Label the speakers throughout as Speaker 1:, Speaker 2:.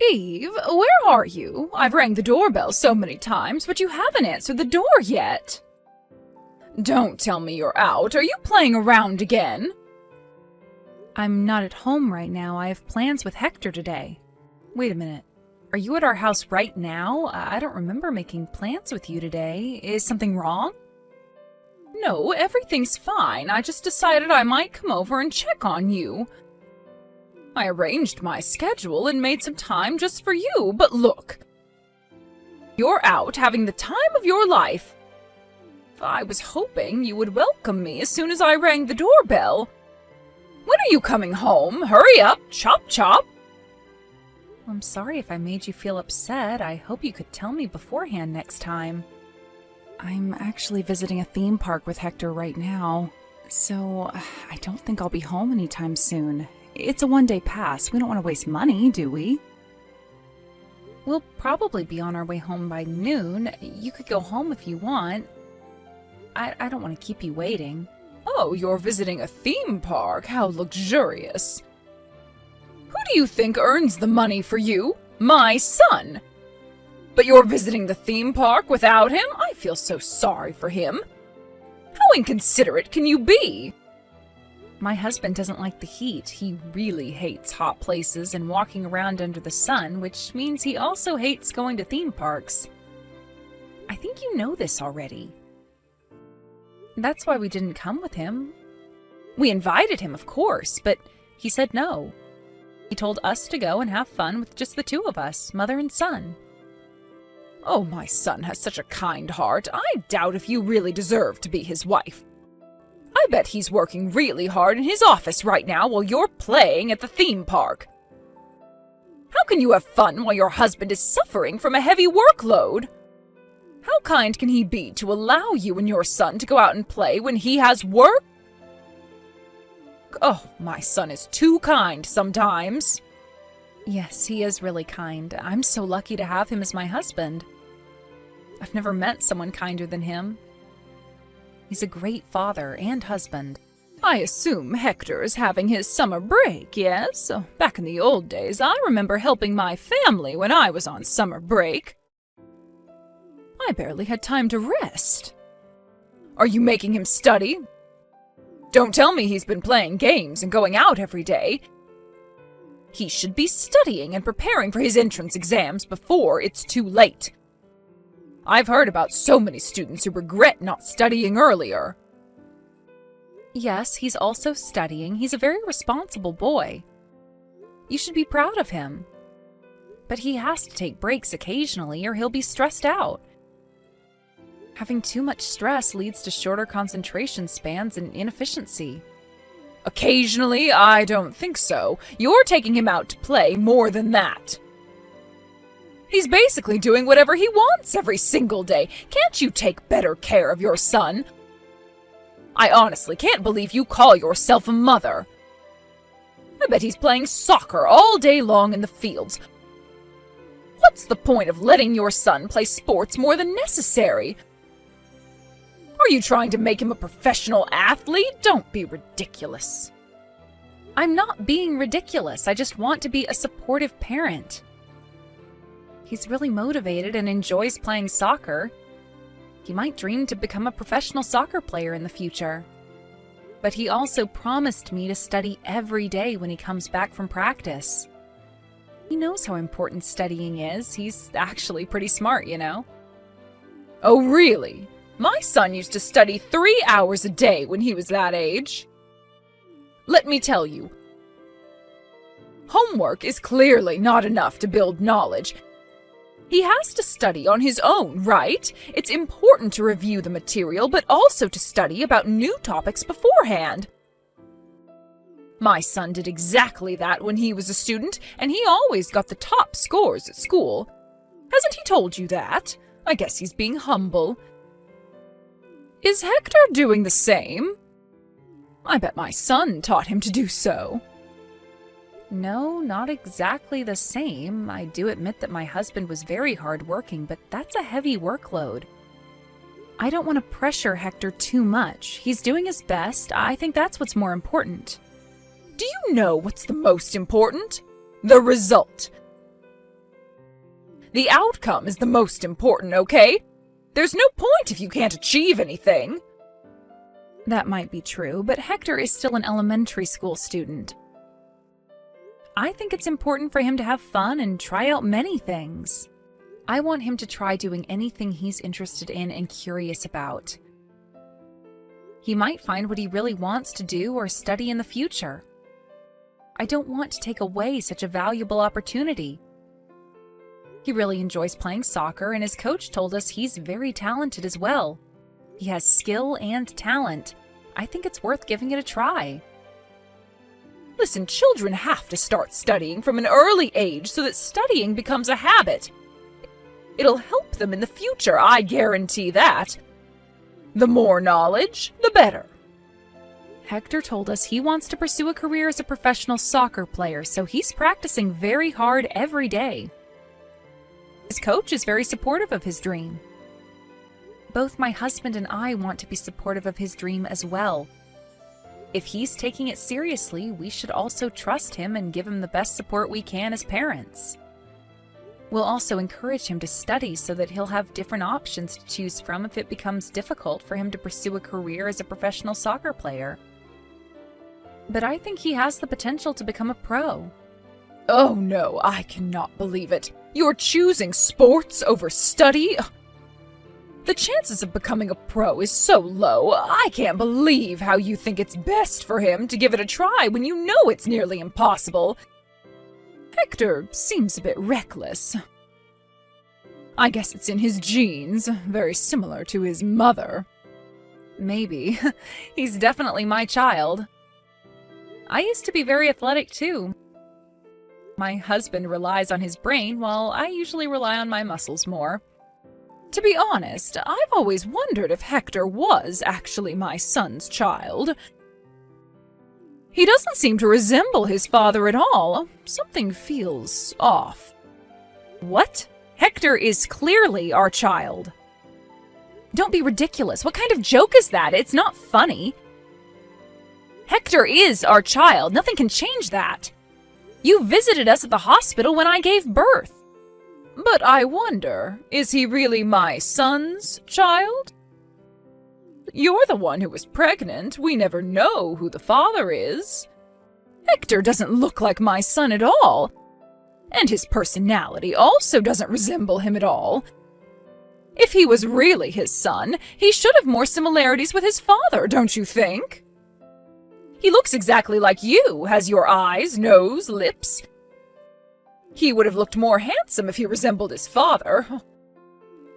Speaker 1: Eve, where are you? I've rang the doorbell so many times, but you haven't answered the door yet. Don't tell me you're out. Are you playing around again? I'm not at home right now. I have plans with Hector today. Wait a minute. Are you at our house right now? I don't remember making plans with you today. Is something wrong? No, everything's fine. I just decided I might come over and check on you. I arranged my schedule and made some time just for you, but look. You're out having the time of your life. I was hoping you would welcome me as soon as I rang the doorbell. When are you coming home? Hurry up, chop chop. I'm sorry if I made you feel upset. I hope you could tell me beforehand next time. I'm actually visiting a theme park with Hector right now, so I don't think I'll be home anytime soon. It's a one-day pass. We don't want to waste money, do we? We'll probably be on our way home by noon. You could go home if you want. I don't want to keep you waiting. Oh, you're visiting a theme park? How luxurious. Who do you think earns the money for you? My son. But you're visiting the theme park without him? I feel so sorry for him. How inconsiderate can you be? My husband doesn't like the heat. He really hates hot places and walking around under the sun, which means he also hates going to theme parks. I think you know this already. That's why we didn't come with him. We invited him, of course, but he said no. He told us to go and have fun with just the two of us, mother and son. Oh, my son has such a kind heart. I doubt if you really deserve to be his wife. I bet he's working really hard in his office right now while you're playing at the theme park. How can you have fun while your husband is suffering from a heavy workload? How kind can he be to allow you and your son to go out and play when he has work? Oh, my son is too kind sometimes. Yes, he is really kind. I'm so lucky to have him as my husband. I've never met someone kinder than him. He's a great father and husband. I assume Hector is having his summer break, yes? Back in the old days, I remember helping my family when I was on summer break. I barely had time to rest. Are you making him study? Don't tell me he's been playing games and going out every day. He should be studying and preparing for his entrance exams before it's too late. I've heard about so many students who regret not studying earlier. Yes, he's also studying. He's a very responsible boy. You should be proud of him. But he has to take breaks occasionally or he'll be stressed out. Having too much stress leads to shorter concentration spans and inefficiency. Occasionally, I don't think so. You're taking him out to play more than that. He's basically doing whatever he wants every single day. Can't you take better care of your son? I honestly can't believe you call yourself a mother. I bet he's playing soccer all day long in the fields. What's the point of letting your son play sports more than necessary? Are you trying to make him a professional athlete? Don't be ridiculous. I'm not being ridiculous. I just want to be a supportive parent. He's really motivated and enjoys playing soccer. He might dream to become a professional soccer player in the future. But he also promised me to study every day when he comes back from practice. He knows how important studying is. He's actually pretty smart, you know. Oh, really? My son used to study 3 hours a day when he was that age. Let me tell you, homework is clearly not enough to build knowledge. He has to study on his own, right? It's important to review the material, but also to study about new topics beforehand. My son did exactly that when he was a student, and he always got the top scores at school. Hasn't he told you that? I guess he's being humble. Is Hector doing the same? I bet my son taught him to do so. No, not exactly the same. I do admit that my husband was very hardworking, but that's a heavy workload. I don't want to pressure Hector too much. He's doing his best. I think that's what's more important. Do you know what's the most important? The result. The outcome is the most important, okay? There's no point if you can't achieve anything. That might be true, but Hector is still an elementary school student. I think it's important for him to have fun and try out many things. I want him to try doing anything he's interested in and curious about. He might find what he really wants to do or study in the future. I don't want to take away such a valuable opportunity. He really enjoys playing soccer, and his coach told us he's very talented as well. He has skill and talent. I think it's worth giving it a try. Listen, children have to start studying from an early age so that studying becomes a habit. It'll help them in the future, I guarantee that. The more knowledge, the better. Hector told us he wants to pursue a career as a professional soccer player, so he's practicing very hard every day. His coach is very supportive of his dream. Both my husband and I want to be supportive of his dream as well. If he's taking it seriously, we should also trust him and give him the best support we can as parents. We'll also encourage him to study so that he'll have different options to choose from if it becomes difficult for him to pursue a career as a professional soccer player. But I think he has the potential to become a pro. Oh no, I cannot believe it. You're choosing sports over study? The chances of becoming a pro is so low. I can't believe how you think it's best for him to give it a try when you know it's nearly impossible. Hector seems a bit reckless. I guess it's in his genes, very similar to his mother. Maybe. He's definitely my child. I used to be very athletic too. My husband relies on his brain, while I usually rely on my muscles more. To be honest, I've always wondered if Hector was actually my son's child. He doesn't seem to resemble his father at all. Something feels off. What? Hector is clearly our child. Don't be ridiculous. What kind of joke is that? It's not funny. Hector is our child. Nothing can change that. You visited us at the hospital when I gave birth. But I wonder, is he really my son's child? You're the one who was pregnant. We never know who the father is. Hector doesn't look like my son at all. And his personality also doesn't resemble him at all. If he was really his son, he should have more similarities with his father, don't you think? He looks exactly like you, has your eyes, nose, lips. He would have looked more handsome if he resembled his father.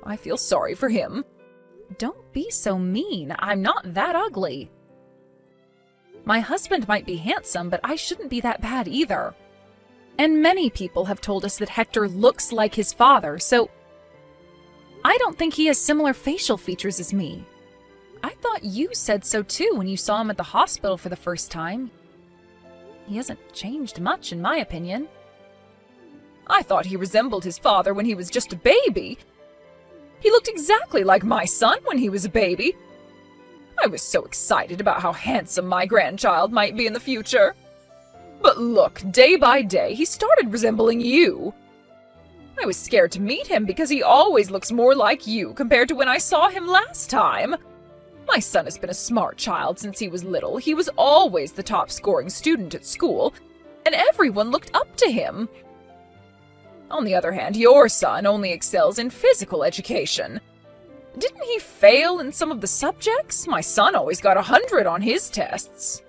Speaker 1: I feel sorry for him. Don't be so mean. I'm not that ugly. My husband might be handsome, but I shouldn't be that bad either. And many people have told us that Hector looks like his father, so I don't think he has similar facial features as me. I thought you said so too when you saw him at the hospital for the first time. He hasn't changed much, in my opinion. I thought he resembled his father when he was just a baby. He looked exactly like my son when he was a baby. I was so excited about how handsome my grandchild might be in the future. But look, day by day, he started resembling you. I was scared to meet him because he always looks more like you compared to when I saw him last time. My son has been a smart child since he was little. He was always the top-scoring student at school, and everyone looked up to him. On the other hand, your son only excels in physical education. Didn't he fail in some of the subjects? My son always got 100 on his tests.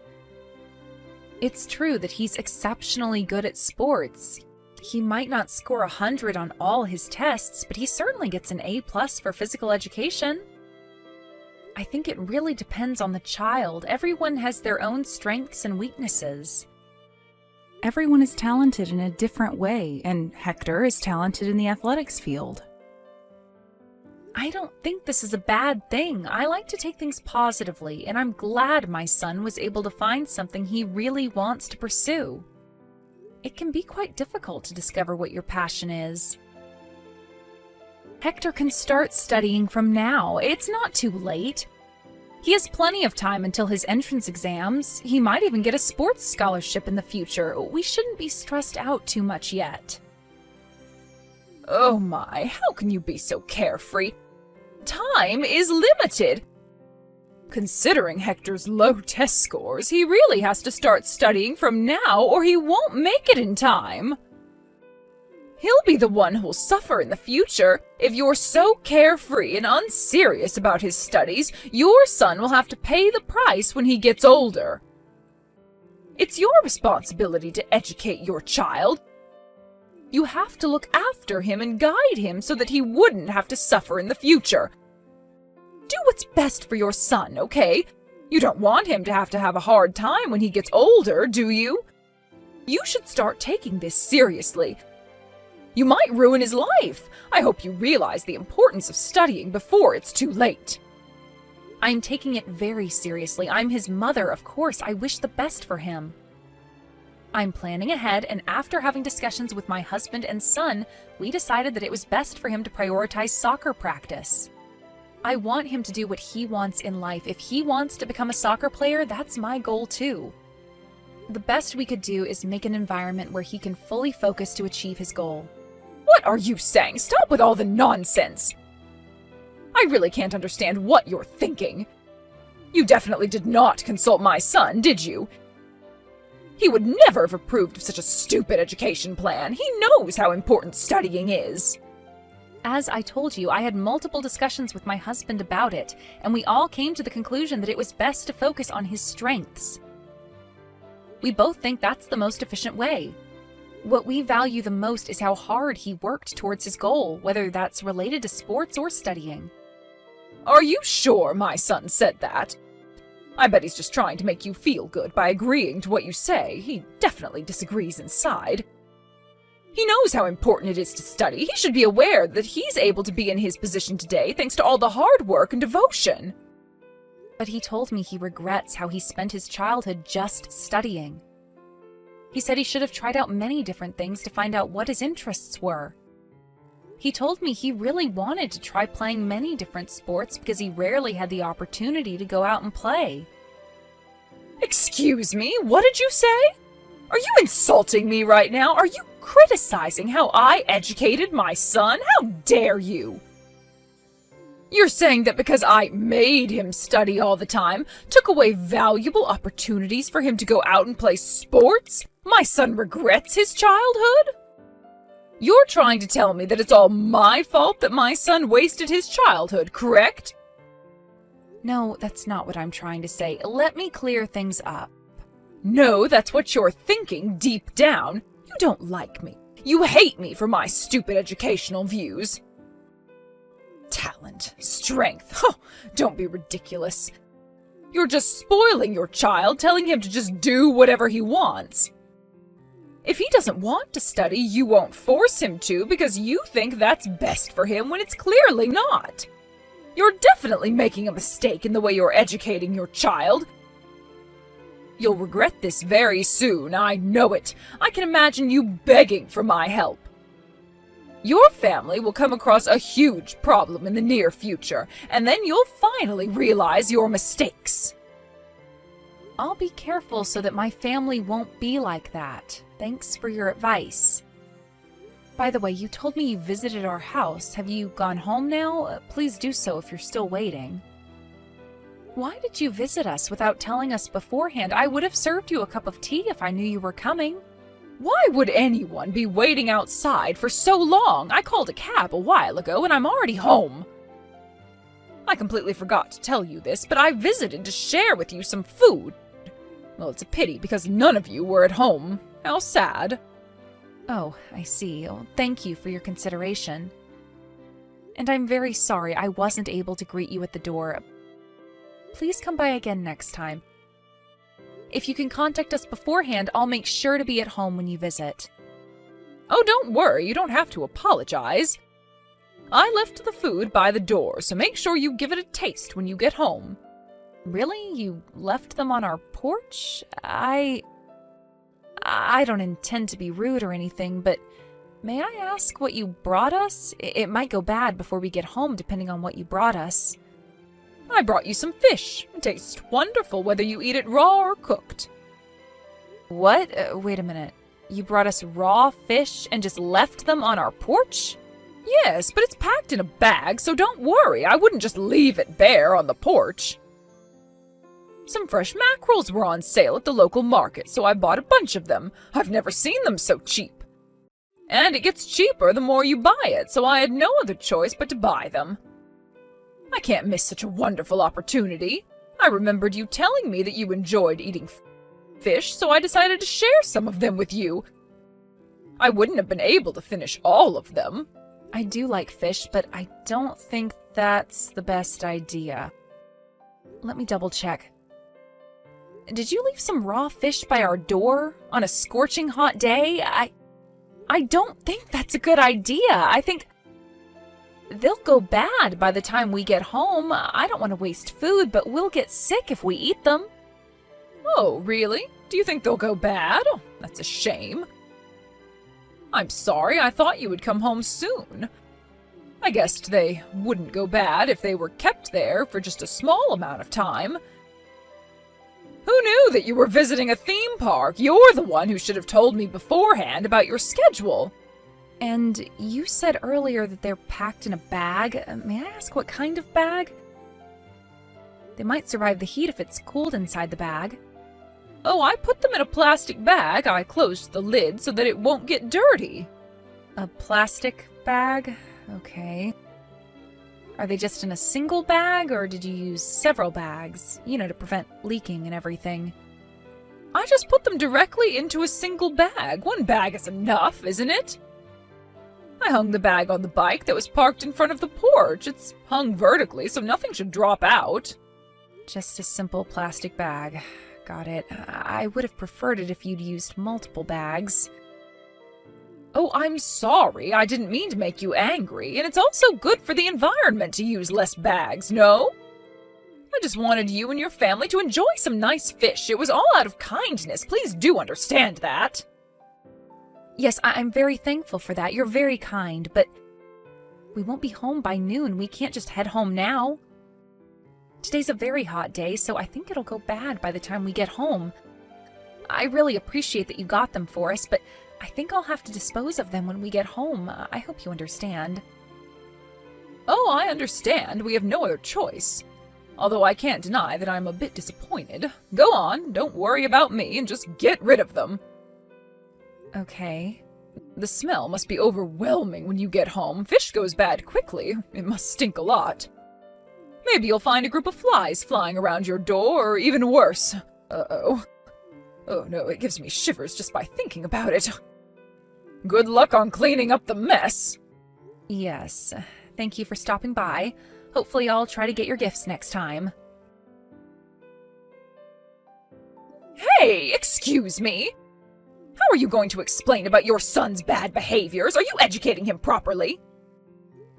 Speaker 1: It's true that he's exceptionally good at sports. He might not score 100 on all his tests, but he certainly gets an A+ for physical education. I think it really depends on the child. Everyone has their own strengths and weaknesses. Everyone is talented in a different way, and Hector is talented in the athletics field. I don't think this is a bad thing. I like to take things positively, and I'm glad my son was able to find something he really wants to pursue. It can be quite difficult to discover what your passion is. Hector can start studying from now. It's not too late. He has plenty of time until his entrance exams. He might even get a sports scholarship in the future. We shouldn't be stressed out too much yet. Oh my, how can you be so carefree? Time is limited. Considering Hector's low test scores, he really has to start studying from now or he won't make it in time. He'll be the one who'll suffer in the future. If you're so carefree and unserious about his studies, your son will have to pay the price when he gets older. It's your responsibility to educate your child. You have to look after him and guide him so that he wouldn't have to suffer in the future. Do what's best for your son, okay? You don't want him to have a hard time when he gets older, do you? You should start taking this seriously. You might ruin his life. I hope you realize the importance of studying before it's too late.
Speaker 2: I'm taking it very seriously. I'm his mother, of course. I wish the best for him. I'm planning ahead, and after having discussions with my husband and son, we decided that it was best for him to prioritize soccer practice. I want him to do what he wants in life. If he wants to become a soccer player, that's my goal too. The best we could do is make an environment where he can fully focus to achieve his goal.
Speaker 1: What are you saying? Stop with all the nonsense. I really can't understand what you're thinking. You definitely did not consult my son, did you? He would never have approved of such a stupid education plan. He knows how important studying is.
Speaker 2: As I told you, I had multiple discussions with my husband about it, and we all came to the conclusion that it was best to focus on his strengths. We both think that's the most efficient way. What we value the most is how hard he worked towards his goal, whether that's related to sports or studying.
Speaker 1: Are you sure my son said that? I bet he's just trying to make you feel good by agreeing to what you say. He definitely disagrees inside. He knows how important it is to study. He should be aware that he's able to be in his position today thanks to all the hard work and devotion.
Speaker 2: But he told me he regrets how he spent his childhood just studying. He said he should have tried out many different things to find out what his interests were. He told me he really wanted to try playing many different sports because he rarely had the opportunity to go out and play.
Speaker 1: Excuse me, what did you say? Are you insulting me right now? Are you criticizing how I educated my son? How dare you? You're saying that because I made him study all the time, took away valuable opportunities for him to go out and play sports, my son regrets his childhood? You're trying to tell me that it's all my fault that my son wasted his childhood, correct?
Speaker 2: No, that's not what I'm trying to say. Let me clear things up.
Speaker 1: No, that's what you're thinking deep down. You don't like me. You hate me for my stupid educational views. Talent, strength, don't be ridiculous. You're just spoiling your child, telling him to just do whatever he wants. If he doesn't want to study, you won't force him to because you think that's best for him when it's clearly not. You're definitely making a mistake in the way you're educating your child. You'll regret this very soon, I know it. I can imagine you begging for my help. Your family will come across a huge problem in the near future, and then you'll finally realize your mistakes.
Speaker 2: I'll be careful so that my family won't be like that. Thanks for your advice. By the way, you told me you visited our house. Have you gone home now? Please do so if you're still waiting. Why did you visit us without telling us beforehand? I would have served you a cup of tea if I knew you were coming.
Speaker 1: Why would anyone be waiting outside for so long? I called a cab a while ago and I'm already home. I completely forgot to tell you this, but I visited to share with you some food. Well, it's a pity because none of you were at home. How sad.
Speaker 2: Oh, I see. Oh, thank you for your consideration. And I'm very sorry I wasn't able to greet you at the door. Please come by again next time. If you can contact us beforehand, I'll make sure to be at home when you visit.
Speaker 1: Oh, don't worry, you don't have to apologize. I left the food by the door, so make sure you give it a taste when you get home.
Speaker 2: Really? You left them on our porch? I don't intend to be rude or anything, but may I ask what you brought us? It might go bad before we get home, depending on what you brought us.
Speaker 1: I brought you some fish. It tastes wonderful whether you eat it raw or cooked.
Speaker 2: What? Wait a minute. You brought us raw fish and just left them on our porch?
Speaker 1: Yes, but it's packed in a bag, so don't worry. I wouldn't just leave it bare on the porch. Some fresh mackerels were on sale at the local market, so I bought a bunch of them. I've never seen them so cheap. And it gets cheaper the more you buy it, so I had no other choice but to buy them. I can't miss such a wonderful opportunity. I remembered you telling me that you enjoyed eating fish, so I decided to share some of them with you. I wouldn't have been able to finish all of them.
Speaker 2: I do like fish, but I don't think that's the best idea. Let me double check. Did you leave some raw fish by our door on a scorching hot day? I don't think that's a good idea. I think they'll go bad by the time we get home. I don't want to waste food, but we'll get sick if we eat them.
Speaker 1: Oh, really? Do you think they'll go bad? Oh, that's a shame. I'm sorry, I thought you would come home soon. I guessed they wouldn't go bad if they were kept there for just a small amount of time. Who knew that you were visiting a theme park? You're the one who should have told me beforehand about your schedule.
Speaker 2: And you said earlier that they're packed in a bag. May I ask what kind of bag? They might survive the heat if it's cooled inside the bag.
Speaker 1: Oh, I put them in a plastic bag. I closed the lid so that it won't get dirty.
Speaker 2: A plastic bag? Okay. Are they just in a single bag, or did you use several bags? You know, to prevent leaking and everything.
Speaker 1: I just put them directly into a single bag. One bag is enough, isn't it? I hung the bag on the bike that was parked in front of the porch. It's hung vertically, so nothing should drop out.
Speaker 2: Just a simple plastic bag. Got it. I would have preferred it if you'd used multiple bags.
Speaker 1: Oh, I'm sorry. I didn't mean to make you angry, and it's also good for the environment to use less bags, no? I just wanted you and your family to enjoy some nice fish. It was all out of kindness. Please do understand that.
Speaker 2: Yes, I'm very thankful for that. You're very kind, but we won't be home by noon. We can't just head home now. Today's a very hot day, so I think it'll go bad by the time we get home. I really appreciate that you got them for us, but I think I'll have to dispose of them when we get home. I hope you understand.
Speaker 1: Oh, I understand. We have no other choice. Although I can't deny that I'm a bit disappointed. Go on, don't worry about me, and just get rid of them.
Speaker 2: Okay.
Speaker 1: The smell must be overwhelming when you get home. Fish goes bad quickly. It must stink a lot. Maybe you'll find a group of flies flying around your door, or even worse. Uh-oh. Oh no, it gives me shivers just by thinking about it. Good luck on cleaning up the mess.
Speaker 2: Yes. Thank you for stopping by. Hopefully I'll try to get your gifts next time.
Speaker 1: Hey, excuse me. How are you going to explain about your son's bad behaviors? Are you educating him properly?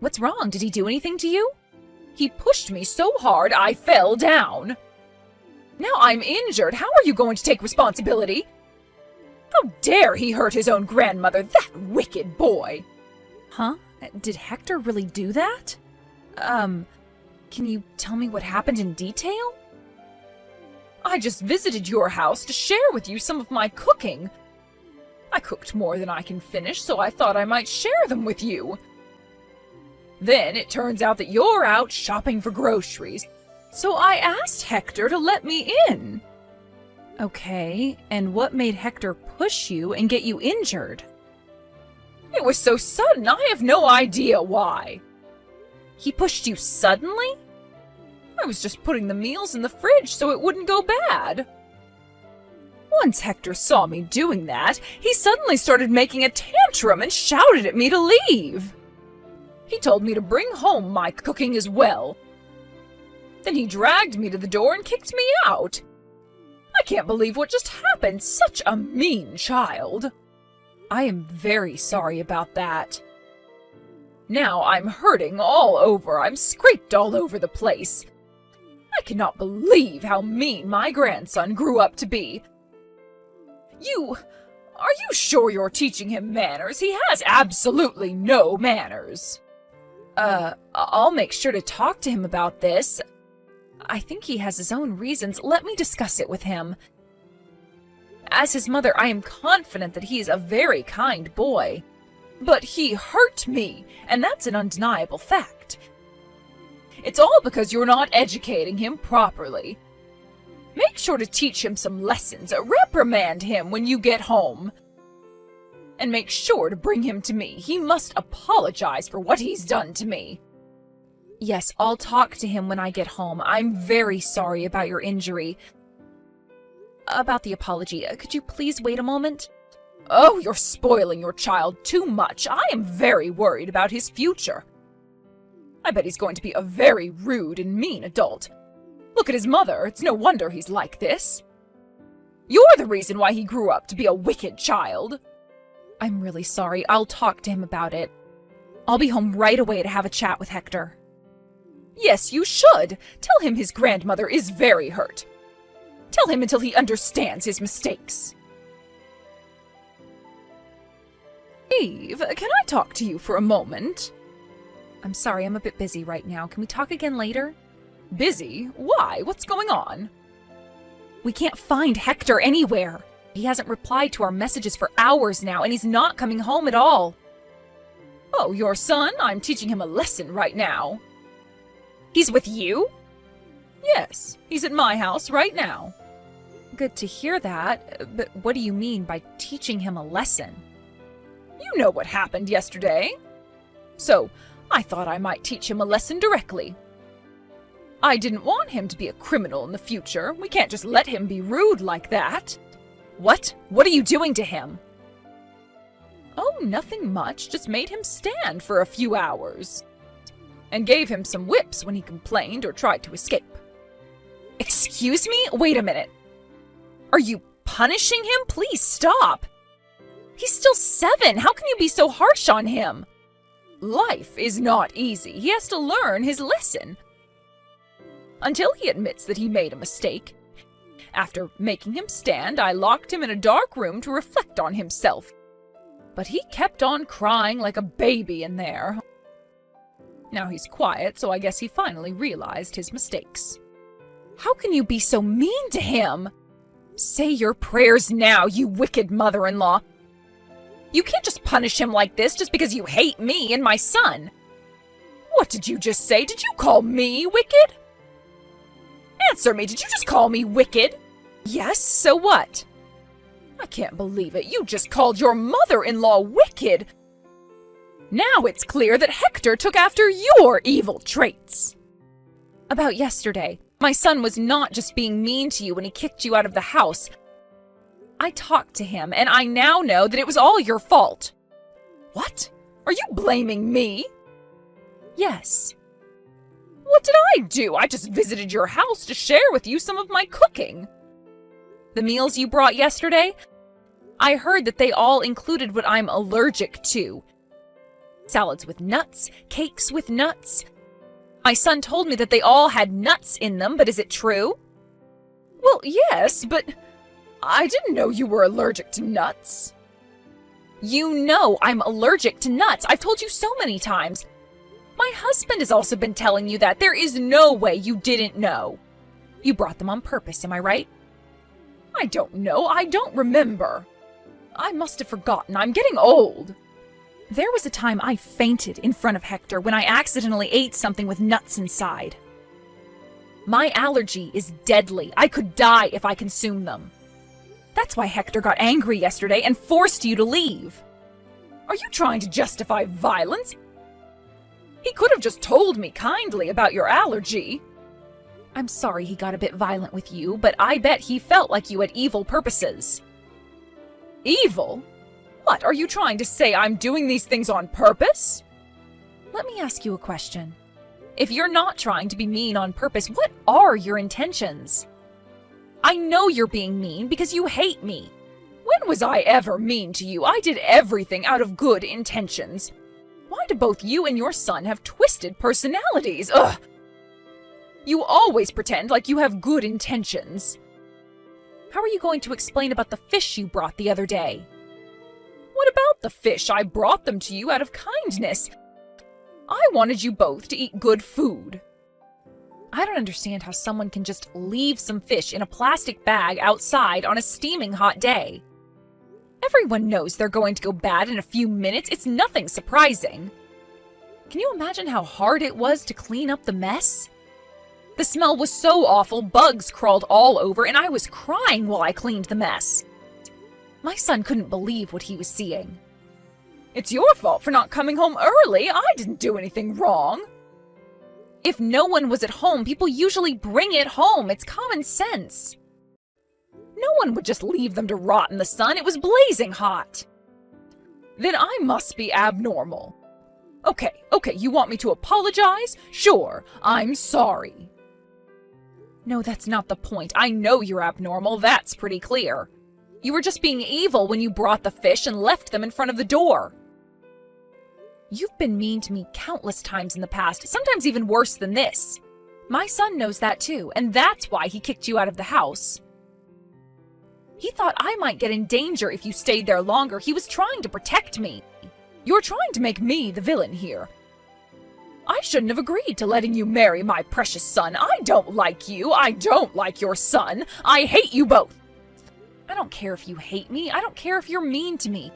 Speaker 2: What's wrong? Did he do anything to you?
Speaker 1: He pushed me so hard I fell down. Now I'm injured. How are you going to take responsibility? How dare he hurt his own grandmother, that wicked boy!
Speaker 2: Huh? Did Hector really do that? Can you tell me what happened in detail?
Speaker 1: I just visited your house to share with you some of my cooking. I cooked more than I can finish, so I thought I might share them with you. Then it turns out that you're out shopping for groceries, so I asked Hector to let me in.
Speaker 2: Okay, and what made Hector push you and get you injured?
Speaker 1: It was so sudden, I have no idea why.
Speaker 2: He pushed you suddenly?
Speaker 1: I was just putting the meals in the fridge so it wouldn't go bad. Once Hector saw me doing that, he suddenly started making a tantrum and shouted at me to leave. He told me to bring home my cooking as well. Then he dragged me to the door and kicked me out. I can't believe what just happened. Such a mean child. I am very sorry about that. Now I'm hurting all over. I'm scraped all over the place. I cannot believe how mean my grandson grew up to be. Are you sure you're teaching him manners? He has absolutely no manners.
Speaker 2: I'll make sure to talk to him about this. I think he has his own reasons. Let me discuss it with him. As his mother, I am confident that he is a very kind boy.
Speaker 1: But he hurt me, and that's an undeniable fact. It's all because you're not educating him properly. Make sure to teach him some lessons, reprimand him when you get home. And make sure to bring him to me. He must apologize for what he's done to me.
Speaker 2: Yes, I'll talk to him when I get home. I'm very sorry about your injury. About the apology, could you please wait a moment?
Speaker 1: Oh, you're spoiling your child too much. I am very worried about his future. I bet he's going to be a very rude and mean adult. Look at his mother. It's no wonder he's like this. You're the reason why he grew up to be a wicked child.
Speaker 2: I'm really sorry. I'll talk to him about it. I'll be home right away to have a chat with Hector.
Speaker 1: Yes, you should. Tell him his grandmother is very hurt. Tell him until he understands his mistakes. Eve, can I talk to you for a moment?
Speaker 2: I'm sorry, I'm a bit busy right now. Can we talk again later?
Speaker 1: Busy? Why? What's going on?
Speaker 2: We can't find Hector anywhere. He hasn't replied to our messages for hours now, and he's not coming home at all.
Speaker 1: Oh, your son? I'm teaching him a lesson right now.
Speaker 2: He's with you?
Speaker 1: Yes, he's at my house right now.
Speaker 2: Good to hear that, but what do you mean by teaching him a lesson?
Speaker 1: You know what happened yesterday. So, I thought I might teach him a lesson directly. I didn't want him to be a criminal in the future. We can't just let him be rude like that.
Speaker 2: What? What are you doing to him?
Speaker 1: Oh, nothing much. Just made him stand for a few hours. And gave him some whips when he complained or tried to escape.
Speaker 2: Excuse me? Wait a minute. Are you punishing him? Please stop. He's still 7. How can you be so harsh on him?
Speaker 1: Life is not easy. He has to learn his lesson. Until he admits that he made a mistake. After making him stand, I locked him in a dark room to reflect on himself. But he kept on crying like a baby in there. Now he's quiet, so I guess he finally realized his mistakes.
Speaker 2: How can you be so mean to him? Say your prayers now, you wicked mother-in-law. You can't just punish him like this just because you hate me and my son.
Speaker 1: What did you just say? Did you call me wicked? Answer me, did you just call me wicked?
Speaker 2: Yes, so what?
Speaker 1: I can't believe it. You just called your mother-in-law wicked. Now it's clear that Hector took after your evil traits.
Speaker 2: About yesterday, my son was not just being mean to you when he kicked you out of the house. I talked to him, and I now know that it was all your fault.
Speaker 1: What? Are you blaming me?
Speaker 2: Yes.
Speaker 1: What did I do? I just visited your house to share with you some of my cooking.
Speaker 2: The meals you brought yesterday? I heard that they all included what I'm allergic to. Salads with nuts, cakes with nuts. My son told me that they all had nuts in them, but is it true?
Speaker 1: Well, yes, but I didn't know you were allergic to nuts.
Speaker 2: You know I'm allergic to nuts. I've told you so many times. My husband has also been telling you that. There is no way you didn't know. You brought them on purpose, am I right?
Speaker 1: I don't know. I don't remember. I must have forgotten. I'm getting old.
Speaker 2: There was a time I fainted in front of Hector when I accidentally ate something with nuts inside. My allergy is deadly. I could die if I consumed them. That's why Hector got angry yesterday and forced you to leave.
Speaker 1: Are you trying to justify violence? He could have just told me kindly about your allergy.
Speaker 2: I'm sorry he got a bit violent with you, but I bet he felt like you had evil purposes.
Speaker 1: Evil? What, are you trying to say I'm doing these things on purpose?
Speaker 2: Let me ask you a question. If you're not trying to be mean on purpose, what are your intentions? I know you're being mean because you hate me.
Speaker 1: When was I ever mean to you? I did everything out of good intentions. Why do both you and your son have twisted personalities? Ugh! You always pretend like you have good intentions.
Speaker 2: How are you going to explain about the fish you brought the other day?
Speaker 1: What about the fish? I brought them to you out of kindness. I wanted you both to eat good food.
Speaker 2: I don't understand how someone can just leave some fish in a plastic bag outside on a steaming hot day. Everyone knows they're going to go bad in a few minutes. It's nothing surprising. Can you imagine how hard it was to clean up the mess? The smell was so awful, bugs crawled all over, and I was crying while I cleaned the mess. My son couldn't believe what he was seeing.
Speaker 1: It's your fault for not coming home early. I didn't do anything wrong.
Speaker 2: If no one was at home, people usually bring it home. It's common sense. No one would just leave them to rot in the sun. It was blazing hot.
Speaker 1: Then I must be abnormal. Okay, you want me to apologize? Sure, I'm sorry.
Speaker 2: No, that's not the point. I know you're abnormal. That's pretty clear. You were just being evil when you brought the fish and left them in front of the door. You've been mean to me countless times in the past, sometimes even worse than this. My son knows that too, and that's why he kicked you out of the house. He thought I might get in danger if you stayed there longer. He was trying to protect me.
Speaker 1: You're trying to make me the villain here. I shouldn't have agreed to letting you marry my precious son. I don't like you. I don't like your son. I hate you both.
Speaker 2: I don't care if you hate me. I don't care if you're mean to me.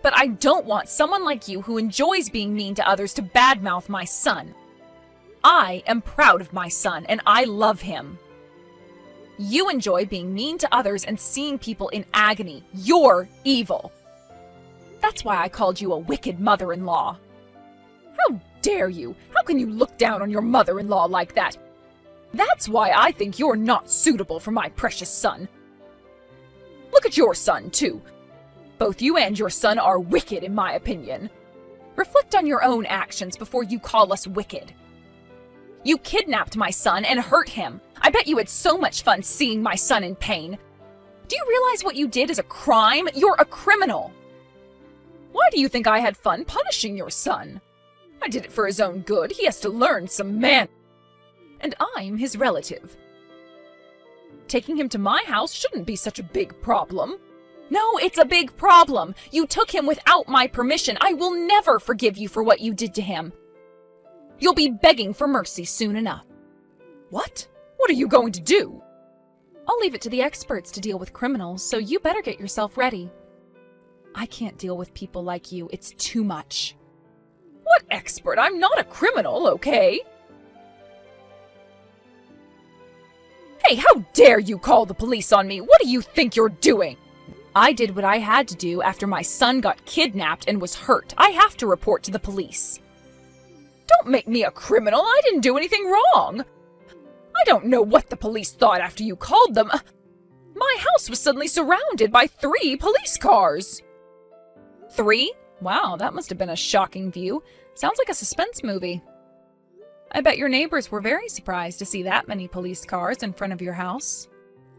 Speaker 2: But I don't want someone like you who enjoys being mean to others to badmouth my son. I am proud of my son, and I love him. You enjoy being mean to others and seeing people in agony. You're evil. That's why I called you a wicked mother-in-law.
Speaker 1: How dare you? How can you look down on your mother-in-law like that? That's why I think you're not suitable for my precious son. Look at your son, too. Both you and your son are wicked, in my opinion.
Speaker 2: Reflect on your own actions before you call us wicked. You kidnapped my son and hurt him. I bet you had so much fun seeing my son in pain. Do you realize what you did is a crime? You're a criminal.
Speaker 1: Why do you think I had fun punishing your son? I did it for his own good. He has to learn some manners. And I'm his relative. Taking him to my house shouldn't be such a big problem.
Speaker 2: No, it's a big problem. You took him without my permission. I will never forgive you for what you did to him. You'll be begging for mercy soon enough.
Speaker 1: What? What are you going to do?
Speaker 2: I'll leave it to the experts to deal with criminals, so you better get yourself ready. I can't deal with people like you. It's too much.
Speaker 1: What expert? I'm not a criminal, okay? Hey, how dare you call the police on me? What do you think you're doing?
Speaker 2: I did what I had to do after my son got kidnapped and was hurt. I have to report to the police.
Speaker 1: Don't make me a criminal. I didn't do anything wrong. I don't know what the police thought after you called them. My house was suddenly surrounded by 3 police cars.
Speaker 2: 3? Wow, that must have been a shocking view. Sounds like a suspense movie. I bet your neighbors were very surprised to see that many police cars in front of your house.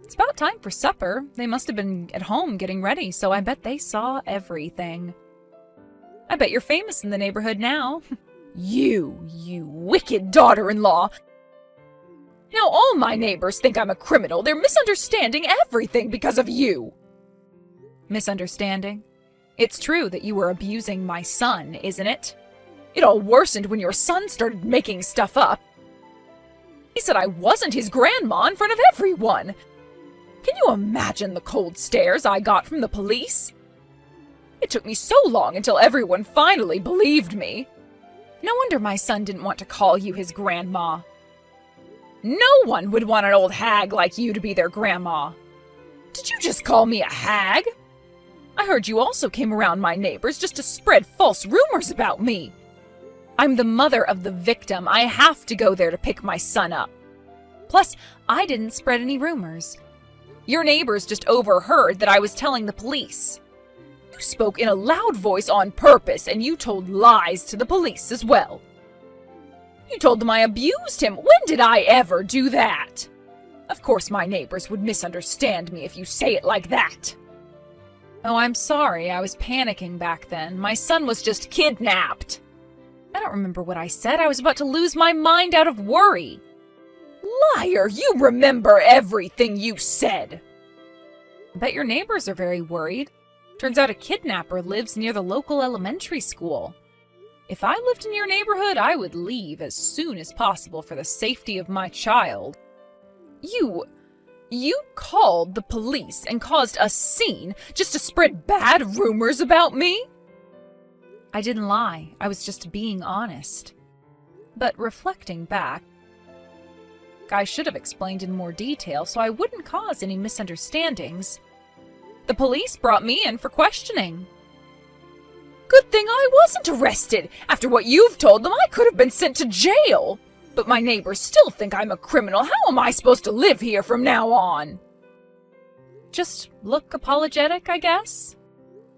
Speaker 2: It's about time for supper. They must have been at home getting ready, so I bet they saw everything. I bet you're famous in the neighborhood now.
Speaker 1: You wicked daughter-in-law. Now all my neighbors think I'm a criminal. They're misunderstanding everything because of you.
Speaker 2: Misunderstanding? It's true that you were abusing my son, isn't it?
Speaker 1: It all worsened when your son started making stuff up. He said I wasn't his grandma in front of everyone. Can you imagine the cold stares I got from the police? It took me so long until everyone finally believed me.
Speaker 2: No wonder my son didn't want to call you his grandma.
Speaker 1: No one would want an old hag like you to be their grandma. Did you just call me a hag? I heard you also came around my neighbors just to spread false rumors about me.
Speaker 2: I'm the mother of the victim. I have to go there to pick my son up. Plus, I didn't spread any rumors. Your neighbors just overheard that I was telling the police.
Speaker 1: You spoke in a loud voice on purpose, and you told lies to the police as well. You told them I abused him. When did I ever do that? Of course my neighbors would misunderstand me if you say it like that.
Speaker 2: Oh, I'm sorry. I was panicking back then. My son was just kidnapped. I don't remember what I said. I was about to lose my mind out of worry.
Speaker 1: Liar! You remember everything you said.
Speaker 2: I bet your neighbors are very worried. Turns out a kidnapper lives near the local elementary school. If I lived in your neighborhood, I would leave as soon as possible for the safety of my child.
Speaker 1: You You called the police and caused a scene just to spread bad rumors about me?
Speaker 2: I didn't lie. I was just being honest. But reflecting back, I should have explained in more detail so I wouldn't cause any misunderstandings. The police brought me in for questioning.
Speaker 1: Good thing I wasn't arrested. After what you've told them, I could have been sent to jail. But my neighbors still think I'm a criminal. How am I supposed to live here from now on?
Speaker 2: Just look apologetic, I guess.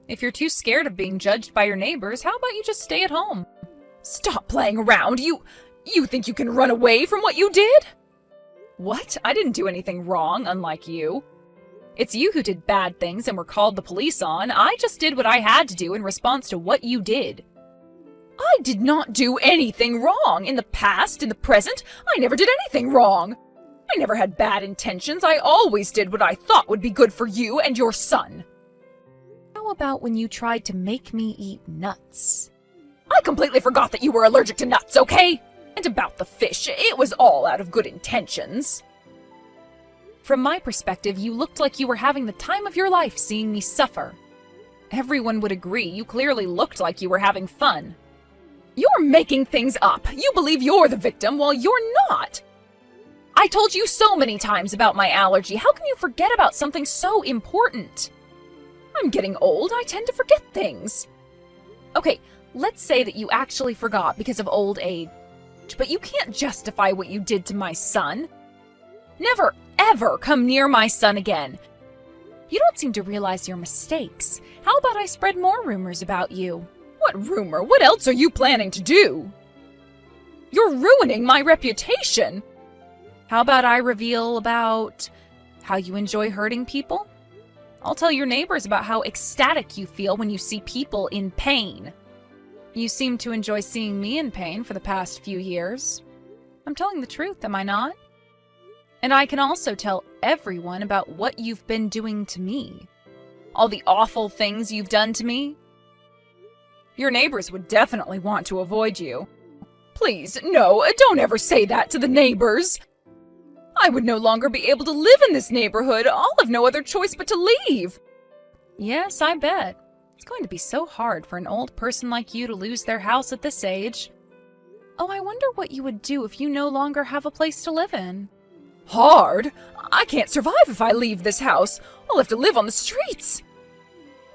Speaker 2: If you're too scared of being judged by your neighbors, how about you just stay at home?
Speaker 1: Stop playing around. You think you can run away from what you did?
Speaker 2: What? I didn't do anything wrong, unlike you. It's you who did bad things and were called the police on. I just did what I had to do in response to what you did.
Speaker 1: I did not do anything wrong. In the past, in the present, I never did anything wrong. I never had bad intentions. I always did what I thought would be good for you and your son.
Speaker 2: How about when you tried to make me eat nuts?
Speaker 1: I completely forgot that you were allergic to nuts, okay? And about the fish, it was all out of good intentions.
Speaker 2: From my perspective, you looked like you were having the time of your life seeing me suffer. Everyone would agree you clearly looked like you were having fun.
Speaker 1: You're making things up. You believe you're the victim while you're not. I told you so many times about my allergy. How can you forget about something so important? I'm getting old. I tend to forget things.
Speaker 2: Okay, let's say that you actually forgot because of old age, but you can't justify what you did to my son. Never, ever come near my son again. You don't seem to realize your mistakes. How about I spread more rumors about you?
Speaker 1: What rumor? What else are you planning to do? You're ruining my reputation.
Speaker 2: How about I reveal about how you enjoy hurting people? I'll tell your neighbors about how ecstatic you feel when you see people in pain. You seem to enjoy seeing me in pain for the past few years. I'm telling the truth, am I not? And I can also tell everyone about what you've been doing to me. All the awful things you've done to me.
Speaker 1: Your neighbors would definitely want to avoid you. Please, no, don't ever say that to the neighbors. I would no longer be able to live in this neighborhood. I'll have no other choice but to leave.
Speaker 2: Yes, I bet. It's going to be so hard for an old person like you to lose their house at this age. Oh, I wonder what you would do if you no longer have a place to live in.
Speaker 1: Hard? I can't survive if I leave this house. I'll have to live on the streets.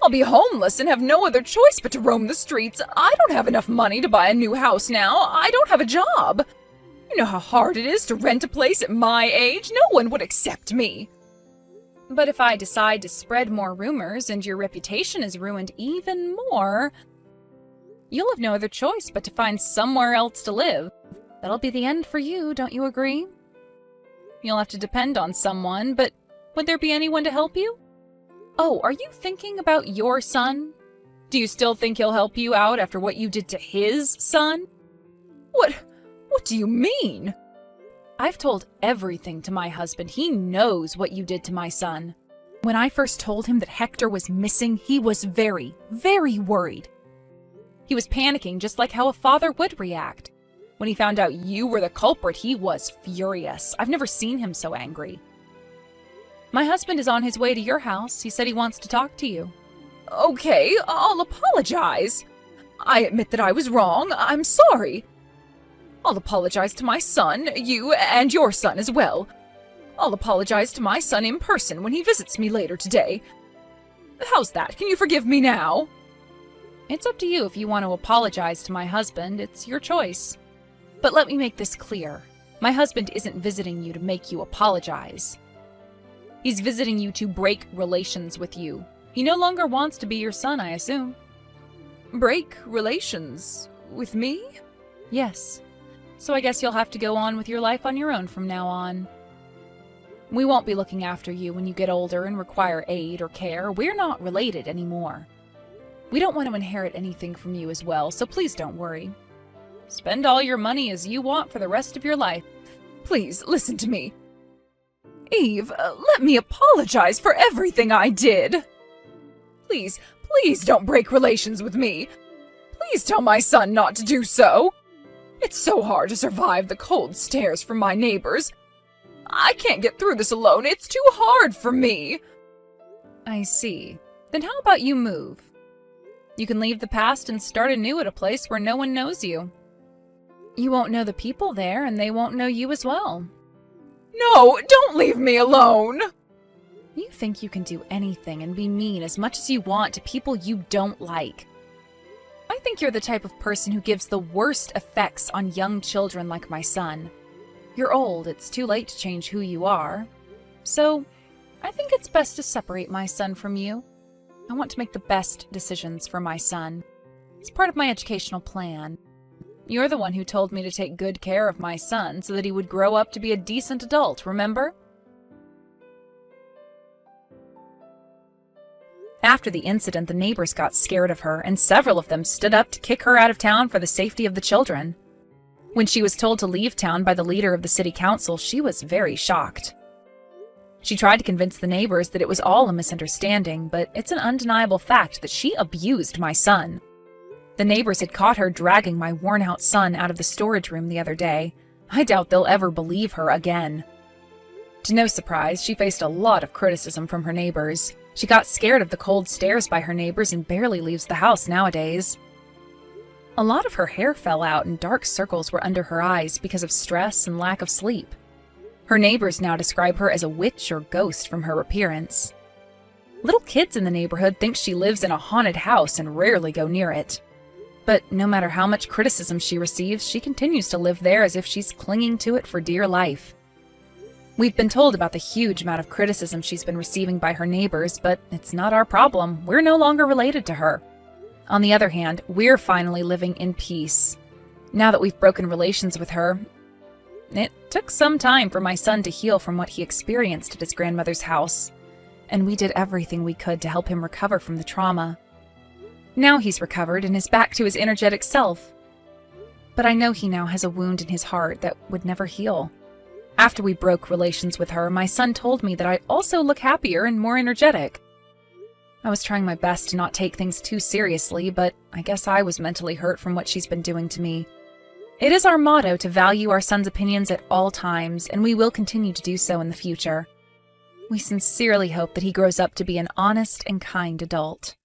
Speaker 1: I'll be homeless and have no other choice but to roam the streets. I don't have enough money to buy a new house now. I don't have a job. You know how hard it is to rent a place at my age? No one would accept me.
Speaker 2: But if I decide to spread more rumors and your reputation is ruined even more, you'll have no other choice but to find somewhere else to live. That'll be the end for you, don't you agree? You'll have to depend on someone, but would there be anyone to help you? Oh, are you thinking about your son? Do you still think he'll help you out after what you did to his son?
Speaker 1: What do you mean?
Speaker 2: I've told everything to my husband. He knows what you did to my son. When I first told him that Hector was missing, he was very, very worried. He was panicking just like how a father would react. When he found out you were the culprit, he was furious. I've never seen him so angry. My husband is on his way to your house. He said he wants to talk to you.
Speaker 1: Okay, I'll apologize. I admit that I was wrong. I'm sorry. I'll apologize to my son, you, and your son as well. I'll apologize to my son in person when he visits me later today. How's that? Can you forgive me now?
Speaker 2: It's up to you if you want to apologize to my husband. It's your choice. But let me make this clear. My husband isn't visiting you to make you apologize. He's visiting you to break relations with you. He no longer wants to be your son, I assume.
Speaker 1: Break relations with me?
Speaker 2: Yes. So I guess you'll have to go on with your life on your own from now on. We won't be looking after you when you get older and require aid or care. We're not related anymore. We don't want to inherit anything from you as well, so please don't worry. Spend all your money as you want for the rest of your life.
Speaker 1: Please, listen to me. Eve, let me apologize for everything I did. Please, please don't break relations with me. Please tell my son not to do so. It's so hard to survive the cold stares from my neighbors. I can't get through this alone. It's too hard for me.
Speaker 2: I see. Then how about you move? You can leave the past and start anew at a place where no one knows you. You won't know the people there, and they won't know you as well.
Speaker 1: No, don't leave me alone.
Speaker 2: You think you can do anything and be mean as much as you want to people you don't like. I think you're the type of person who gives the worst effects on young children like my son. You're old, it's too late to change who you are. So, I think it's best to separate my son from you. I want to make the best decisions for my son. It's part of my educational plan. You're the one who told me to take good care of my son so that he would grow up to be a decent adult, remember? After the incident, the neighbors got scared of her, and several of them stood up to kick her out of town for the safety of the children. When she was told to leave town by the leader of the city council, she was very shocked. She tried to convince the neighbors that it was all a misunderstanding, but it's an undeniable fact that she abused my son. The neighbors had caught her dragging my worn-out son out of the storage room the other day. I doubt they'll ever believe her again. To no surprise, she faced a lot of criticism from her neighbors. She got scared of the cold stares by her neighbors and barely leaves the house nowadays. A lot of her hair fell out and dark circles were under her eyes because of stress and lack of sleep. Her neighbors now describe her as a witch or ghost from her appearance. Little kids in the neighborhood think she lives in a haunted house and rarely go near it. But no matter how much criticism she receives, she continues to live there as if she's clinging to it for dear life. We've been told about the huge amount of criticism she's been receiving by her neighbors, but it's not our problem. We're no longer related to her. On the other hand, we're finally living in peace. Now that we've broken relations with her, it took some time for my son to heal from what he experienced at his grandmother's house, and we did everything we could to help him recover from the trauma. Now he's recovered and is back to his energetic self. But I know he now has a wound in his heart that would never heal. After we broke relations with her, my son told me that I also look happier and more energetic. I was trying my best to not take things too seriously, but I guess I was mentally hurt from what she's been doing to me. It is our motto to value our son's opinions at all times, and we will continue to do so in the future. We sincerely hope that he grows up to be an honest and kind adult.